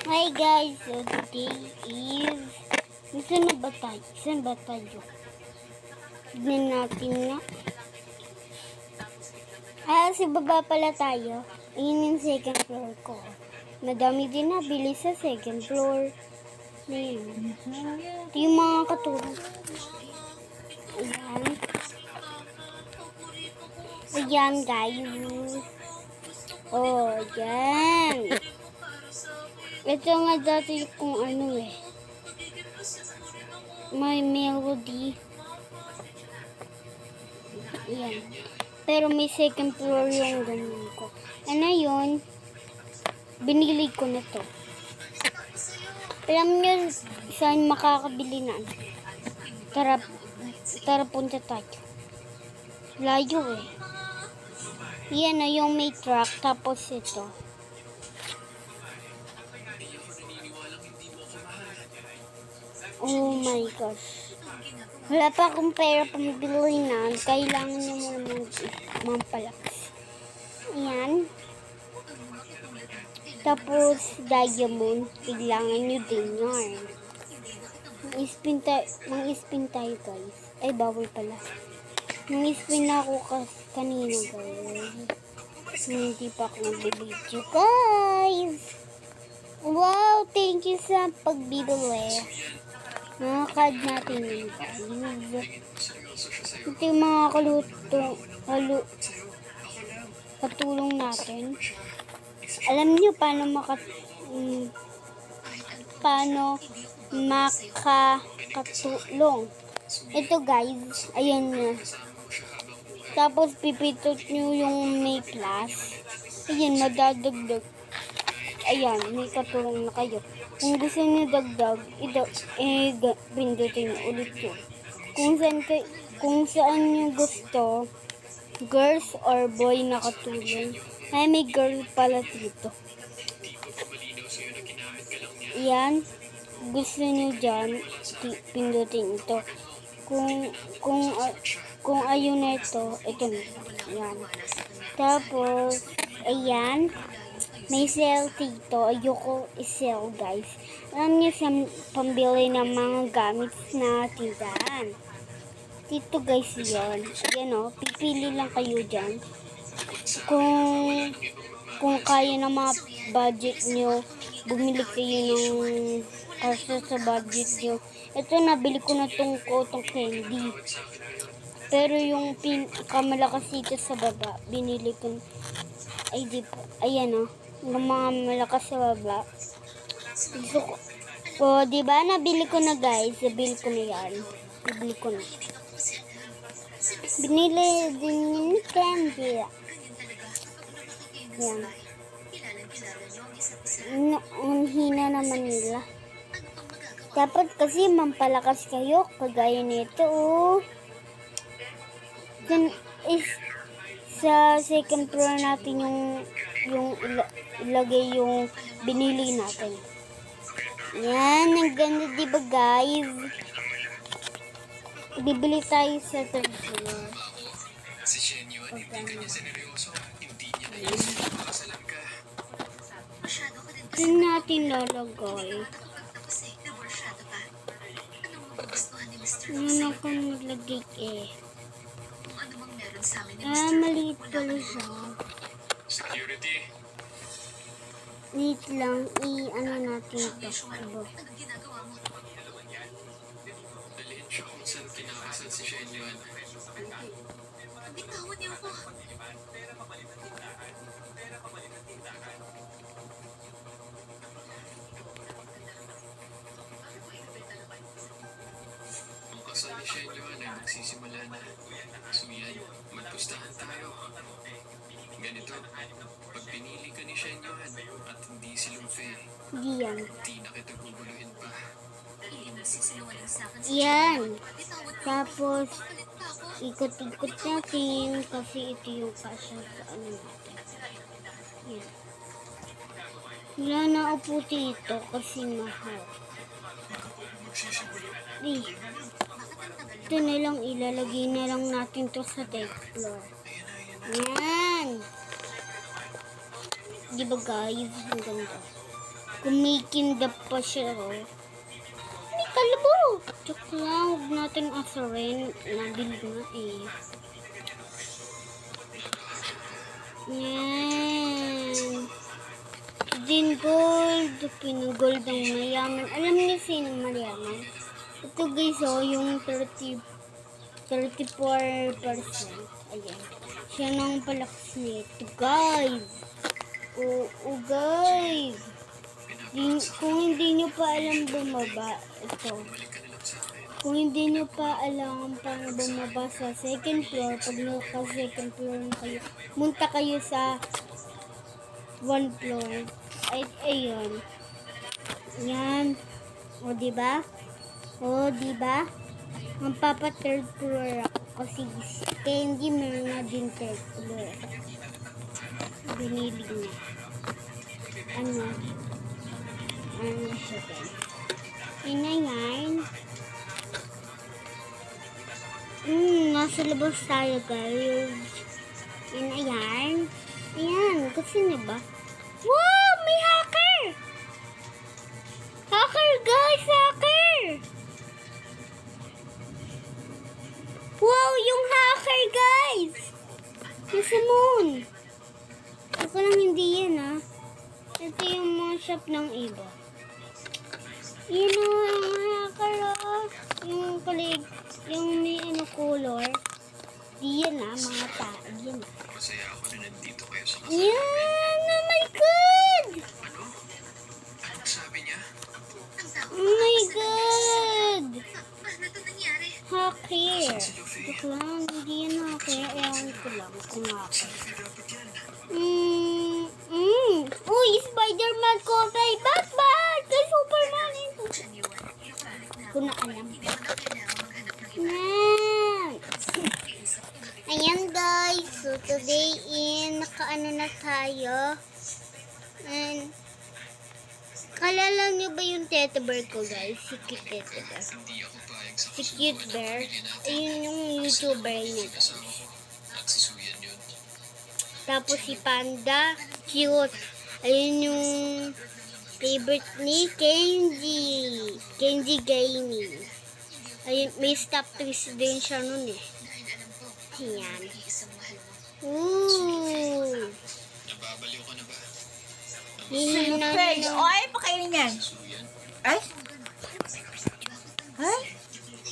Hi guys, so today is saan ba tayo? Saan ba tayo? Tignan natin nga. Sa baba pala tayo. Ayun yung second floor ko. Madami din nabili sa second floor. Ayun. Ito yung mga katulong. Ayan. Ayan guys. Oh, ayan. Ito nga dati kung ano may melody. Ayan. Pero may second floor yung ganun ko. Ano yun? Binili ko na to. Alam nyo saan makakabili na? Tara punta tayo. Layo Yan na yung may truck. Tapos ito. Oh my gosh. Wala pa akong pera pambili na. Kailangan nyo muna mampalakas. Ayan. Tapos, diamond. Kailangan nyo din yarn. Mang-spin tayo guys. Ay, bawal pala. Mang-spin ako kanina guys. Hindi pa ako nag-video guys. Wow, thank you sa pagbibili. Mga card natin yun guys. Ito yung mga katulong natin. Alam niyo paano makakatulong. Ito guys, ayan na. Tapos pipitot nyo yung may plus. Ayan, madadagdag. Ayan, may katulong na kayo. Kung gusto niyo dagdag, pindutin ulit yun. Kung saan niyo gusto, girls or boy na katulong. Ay, may girl pala dito. Ayan, gusto niyo dyan, pindutin ito. Kung ayaw na ito na. Ayan. Tapos, ayan. May sale dito. Ayoko i-sell guys. Alam niyo sa pambili ng mga gamit na tindahan. Dito guys yun. Ayan pipili lang kayo dyan. Kung kaya ng mga budget nyo, bumili kayo ng kasi sa budget nyo. Ito nabili ko na tong candy. Pero yung pinakamalakas dito sa baba, binili ko. Ay di po. Ayan yung mga malakas sa baba. Gusto ko. Di ba nabili ko na guys? Nabili ko na yan. Nabili ko na. Binili din yung candy. Yan. Ang hina naman nila. Dapat kasi mampalakas kayo. Kagaya nito Then is sa second floor natin yung ilagay yung binili natin. Yan, ang ganda diba guys? Bibili tayo sa third floor. Doon natin lalagay. Ano ako naglagay maliit pala siya. Security. Wait lang, ano natin ito. Dalhin siya kung saan kinakasal si Shenyuan. Bitawan niyo ako. Ang kasal ni Shenyuan ay magsisimula na. Suyan, magpustahan tayo. Ganito, pag pinili ka ni Shenyuan at hindi si Luffy, hindi na kita guguluhin pa. Hindi nagsisinungaling sa akin si Yan. Bitawan niyo Tapos, Palit pa ako. ikot-ikot natin kasi ito yung kasya sa ano natin. Yan. Wala na upo dito kasi mahal. Ito na lang, ilalagay na lang natin to sa third floor. Yan. Di ba guys? Ang ganda. Kumikindap pa siya, oh. May kalbo! Joke lang, huwag natin asarin. Nabili na eh. Yan. Din gold. Pinagold ang mayaman. Alam niyo sino mayaman? Ito guys, oh, yung 34%. Ayan. Siya nang palakas nito, guys. Oo, guys. Kung hindi nyo pa alam bumaba, ito. Kung hindi nyo pa alam paano bumaba sa second floor, pag naka-second floor na kayo, munta kayo sa 1 floor. Ay, ayun. Yan. O, diba? O, diba? Magpapa third floor ako kasi candy meron na din third floor. Binili niya. Ano siya guys? Yun na yan. Nasa labas tayo guys. Yun na yan. Ayan, kasi na ba? Wow! May hacker! Hacker guys! Hacker! Wow! Yung hacker guys! Nasa moon! Ako lang hindi yan ha. Ito yung mga shop ng iba. Yun o, yung hacker o. Yung kulig, yung may ano color. Di yan ha, mga tao. Yan ha. Masaya ako na nandito kayo sa kasama. Yan! Oh my God! Ano? Anong sabi niya? Oh my God! Paano ito nangyari? Hacker. Joke lang, hindi yan hacker. Ewan ko lang kung hacker. Dapat yan. Uy, Spider-Man ko kay Batman! Kay Superman! Ko na alam. Yan! Ayan guys, so today nakaano na tayo. And, kalala niyo ba yung tete bear ko guys? Si cute tete bear. Hindi ako payag sa Si cute bear. Ayun yung YouTuber niya guys. kasama ko. At sisuyan yun. Tapos si Panda, cute. Ayun yung favorite ni Kenji. Kenji Gaming. Ayun, may stop twist din siya nun eh. Ayan. Ooh. Nababaliw ka na ba? Hihina Craig, na. ay, pakainin yan. Suyan? Ay? Ay?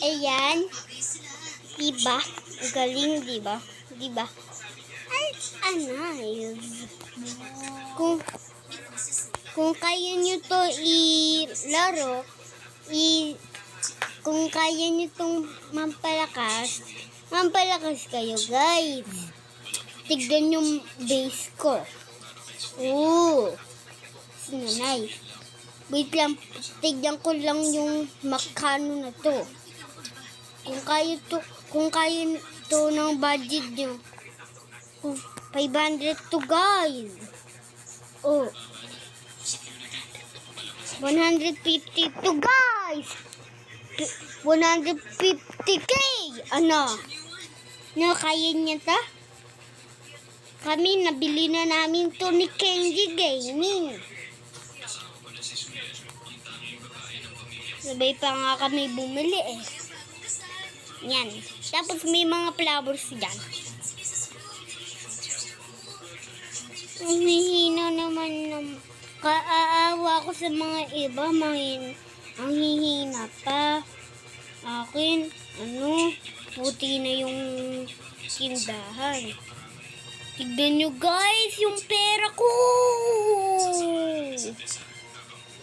Ayan. Diba? Ang galing, diba? Diba? Ay, nice. Kung kaya nyo to ilaro, kung kaya nyo tong mampalakas kayo, guys. Tignan yung base ko. Oo. Nice. Wait lang, tignan ko lang yung makano na to. Kung kaya to ng budget nyo. 500 to guys. Oh. 150 to guys. 150k. Ano? No, kaya niya ta? Kami, nabili na namin to ni Kenji Gaming. Sabay pa nga kami bumili eh. Yan. Tapos may mga flowers dyan. Ang hihina naman ng kaaawa ko sa mga iba. Ang hihina pa. Akin, puti na yung tindahan. Tignan nyo guys, yung pera ko.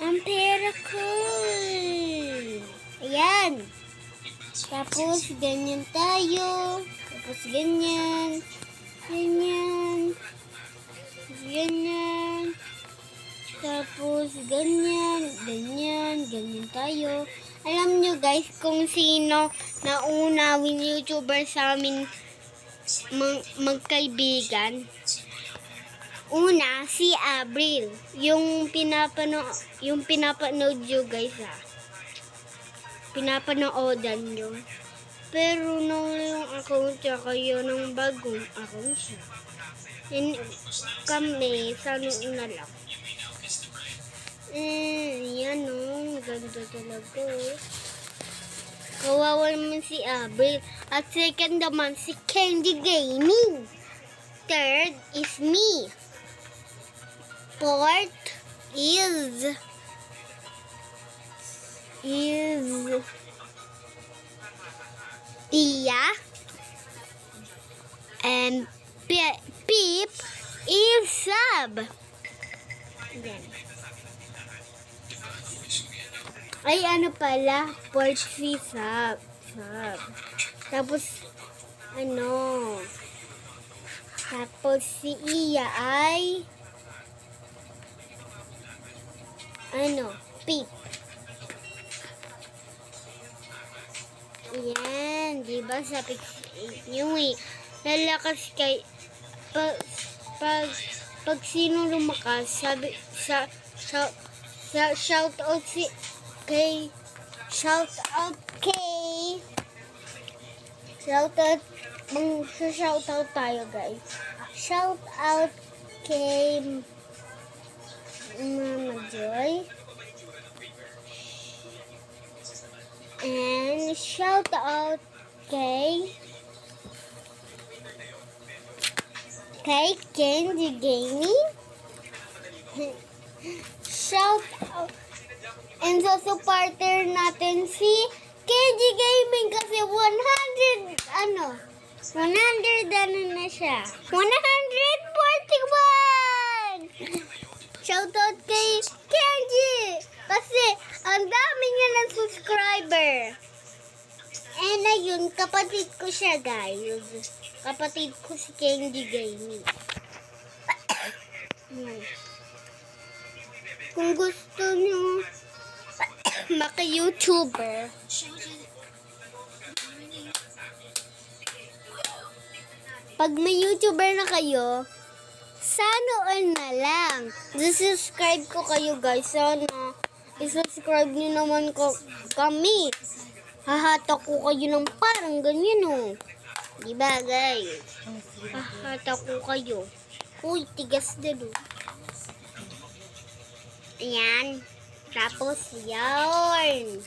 Ang pera ko. Ayan. Tapos, ganyan tayo. Tapos, ganyan. Ganyan. Ganyan. Tapos, ganyan. Ganyan. Ganyan tayo. Alam nyo guys, kung sino na unawin YouTuber sa amin magkaibigan. Una, si Abril. Yung pinapanood nyo guys ha. Pinapanoodan nyo. Pero nung yung account niya kayo ng bagong account siya. And kami, sa noon na lang. ganda talaga. Kawawa naman si Abel. At second naman si Candy Gaming. Third is me. Fourth is Tia. And Peep is Sab. Yan. Ay, ano pala? Fourth si Sab. Tapos, tapos si Iya ay, Peep. Yan, di ba sabi nyo lalakas kay, pag sino lumakas, sabi, shout out kay, shout out, shout out tayo guys. Shout out kay Mama Joy. And shout out kay Candy Gaming. Shout out and sa supporter natin si Candy Gaming kasi 100 na siya. 141! Shout out kay Candy kasi ang dami niya ng subscriber. And ayun, kapatid ko siya guys. Kapatid ko si Candy Gaming. Kung gusto niyo maka-YouTuber, pag may YouTuber na kayo, sana all na lang. Subscribe ko kayo guys. Sana i-subscribe niyo naman kami. Hahatak ko kayo ng parang ganyan Diba guys? Hahatak ko kayo. Uy, tigas din Ayan. Tapos yarn.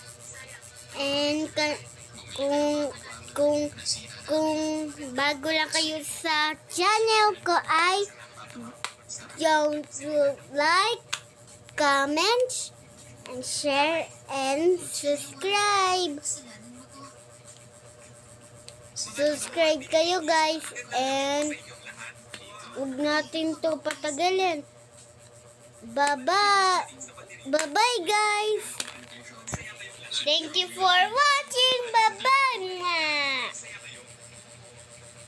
And kung bago lang kayo sa channel ko ay don't like, comment, and share, and subscribe. Subscribe kayo guys and huwag natin to patagalin. Bye-bye guys. Thank you for watching. Bye-bye.